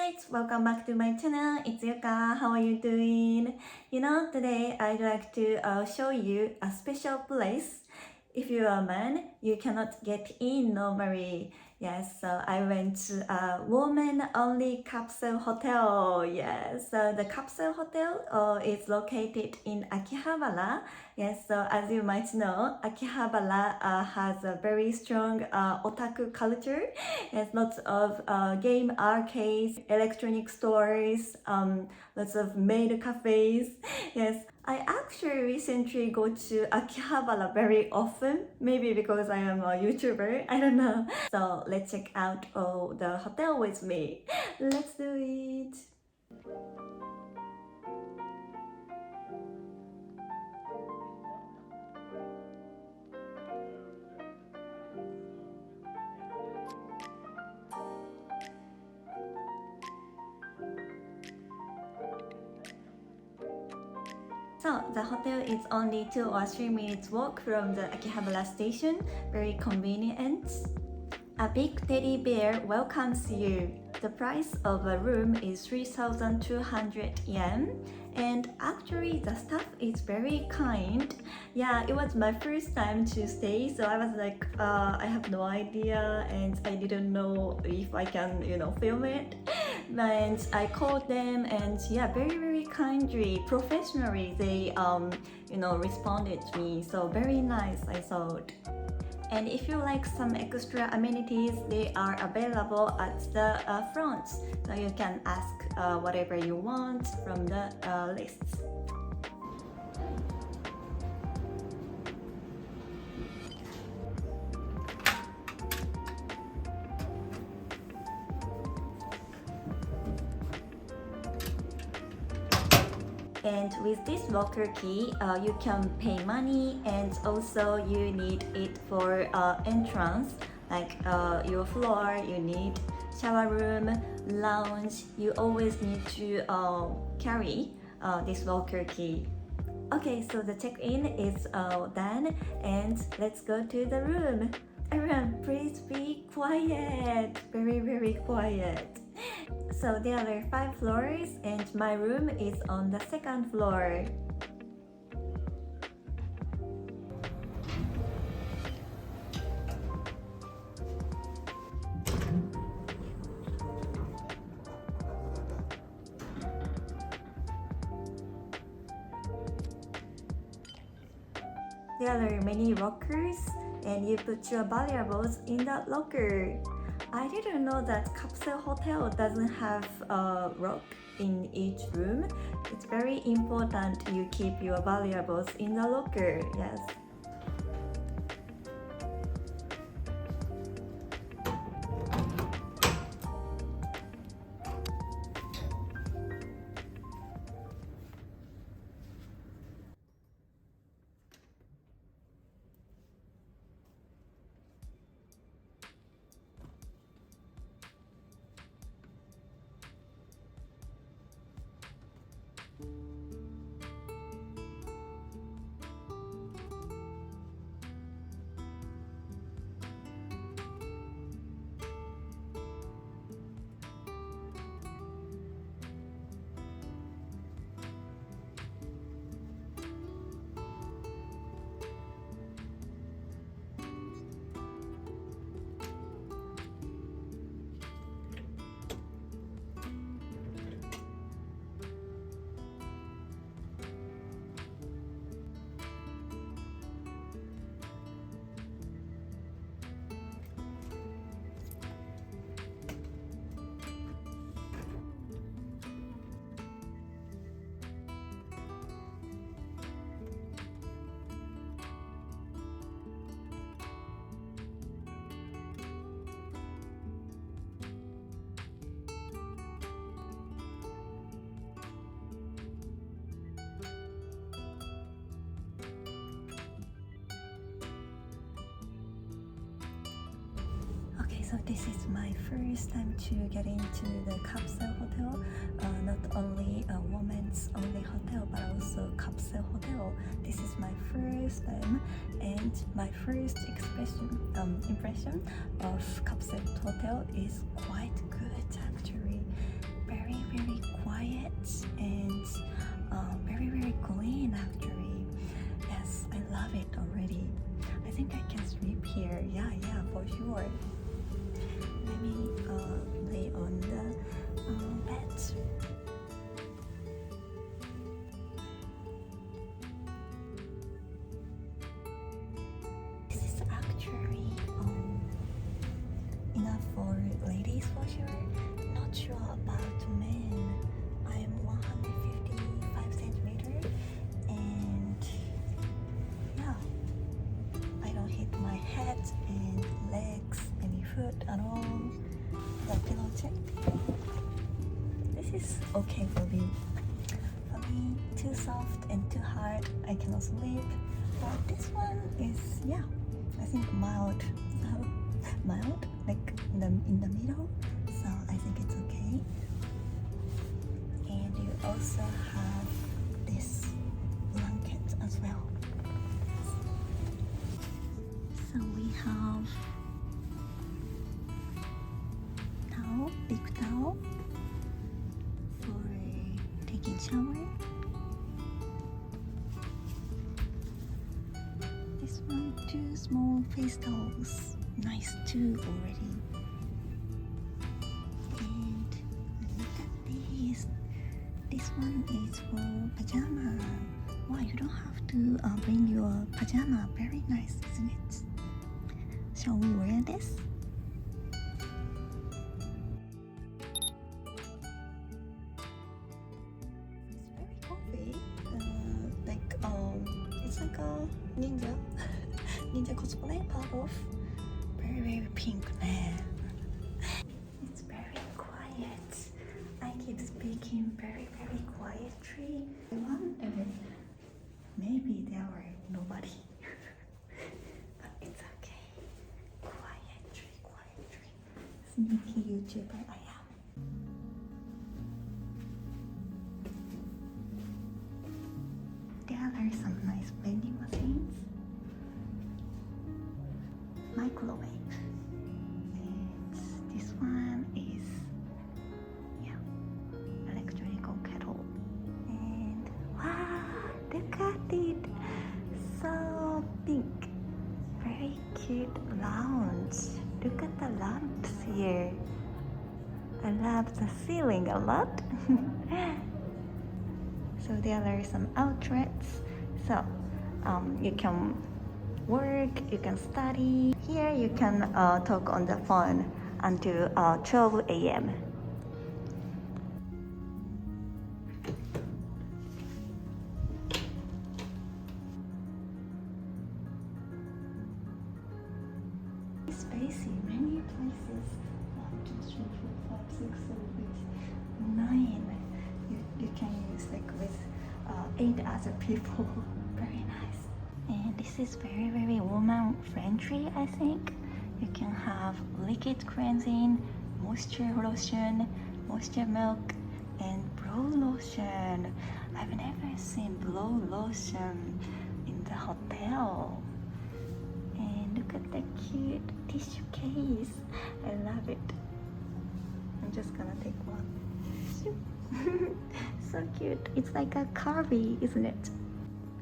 guys, welcome back to my channel. It's Yuka. How are you doing? Today I'd like to show you a special place. If you're a man, you cannot get in normally. Yes, so I went to a woman-only capsule hotel. Yes, so the capsule hotel is located in Akihabara. Yes, so as you might know, Akihabara has a very strong otaku culture. Yes, lots of game arcades, electronic stores, lots of maid cafes. Yes, I actually recently go to Akihabara very often, maybe because I am a YouTuber, I don't know. So let's check out the hotel with me. Let's do it. So the hotel is only 2 or 3 minutes walk from the Akihabara station, very convenient. A big teddy bear welcomes you. The price of a room is 3,200 yen, and actually the staff is very kind. Yeah, it was my first time to stay, so I was like, I have no idea and I didn't know if I can, film it. And I called them, and yeah, very kindly, professionally, they responded to me. So very nice, I thought. And if you like some extra amenities, they are available at the front, so you can ask whatever you want from the lists. And with this locker key, you can pay money, and also you need it for entrance, like your floor, you need shower room, lounge. You always need to carry this locker key. Okay, so the check-in is done, and let's go to the room. Everyone, please be quiet, very quiet. So there are 5 floors, and my room is on the 2nd floor. There are many lockers, and you put your valuables in the locker. I didn't know that capsule hotel doesn't have a lock in each room. It's very important you keep your valuables in the locker. Yes. So this is my first time to get into the capsule hotel. Not only a woman's only hotel, but also capsule hotel. This is my first time, and my first impression of capsule hotel is quite good actually. not sure about men. I'm 155 centimeters, and yeah, I don't hit my head and legs, any foot at all. The pillow check. This is okay for me. For me, too soft and too hard, I cannot sleep. But this one is, yeah, I think mild. So mild, like in the middle. So I think it's okay. And you also have this blanket as well. So we have towel, big towel for taking shower. This one, 2 small face towels. Nice too already. And look at this. This one is for pajama. Wow, you don't have to bring your pajama. Very nice, isn't it? Shall we wear this? It's very comfy. It's like a ninja. Ninja cosplay part of. Very, very pink man. It's very quiet. I keep speaking very, very quietly. I wonder, maybe there were nobody. But it's okay. Quietly, quietly. Sneaky YouTuber I am. There are some nice vending machines. Microwave. And this one is, yeah, electrical kettle. And wow, look at it, so big. Very cute lounge. Look at the lamps here. I love the ceiling a lot. So there are some outlets. So you can work, you can study. Here you can talk on the phone until 12 a.m. Spacey, many places. 1, 2, 3, 4, 5, 6, 7, 8, 9. You can use like with 8 other people. Very nice. And this is very, very woman friendly, I think. You can have liquid cleansing, moisture lotion, moisture milk, and brow lotion. I've never seen brow lotion in the hotel. And look at the cute tissue case. I love it. I'm just gonna take one. So cute. It's like a carvey, isn't it?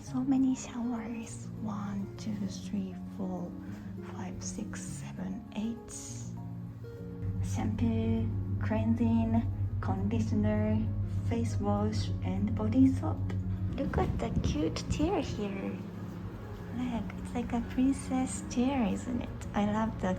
So many showers. 1, 2, 3, 4, 5, 6, 7, 8. Shampoo, cleansing, conditioner, face wash, and body soap. Look at the cute chair here. Look, it's like a princess chair, isn't it? I love the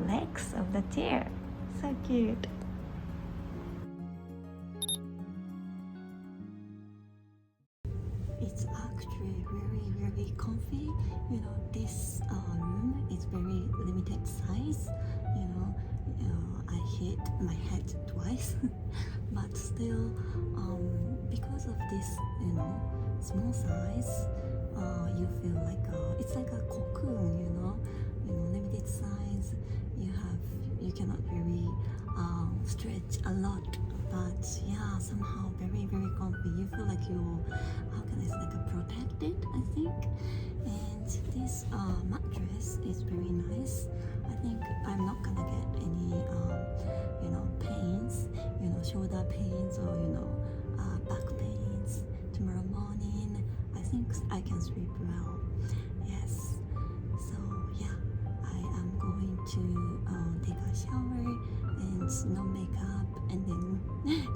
legs of the chair. So cute. It's actually very, very comfy. You know, this room is very limited size. You know, I hit my head twice, but still, because of this, you know, small size, you feel like it's like a cocoon. You know, limited size. You cannot really stretch a lot. But yeah, somehow very, very comfy. You feel like how can I say, like protected, I think. And this mattress is very nice. I think I'm not gonna get any, pains, shoulder pains or, back pains tomorrow morning. I think I can sleep well. Yes. So yeah, I am going to take a shower and no makeup and then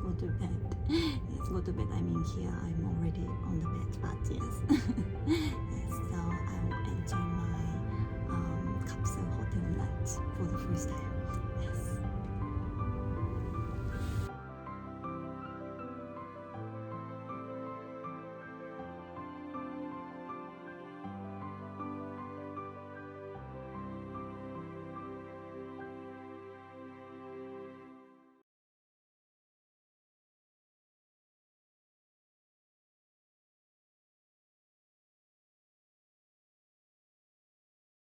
go to bed. Yes, go to bed. I mean here I'm already on the bed, but yes. Yes, so I will enjoy my capsule hotel night for the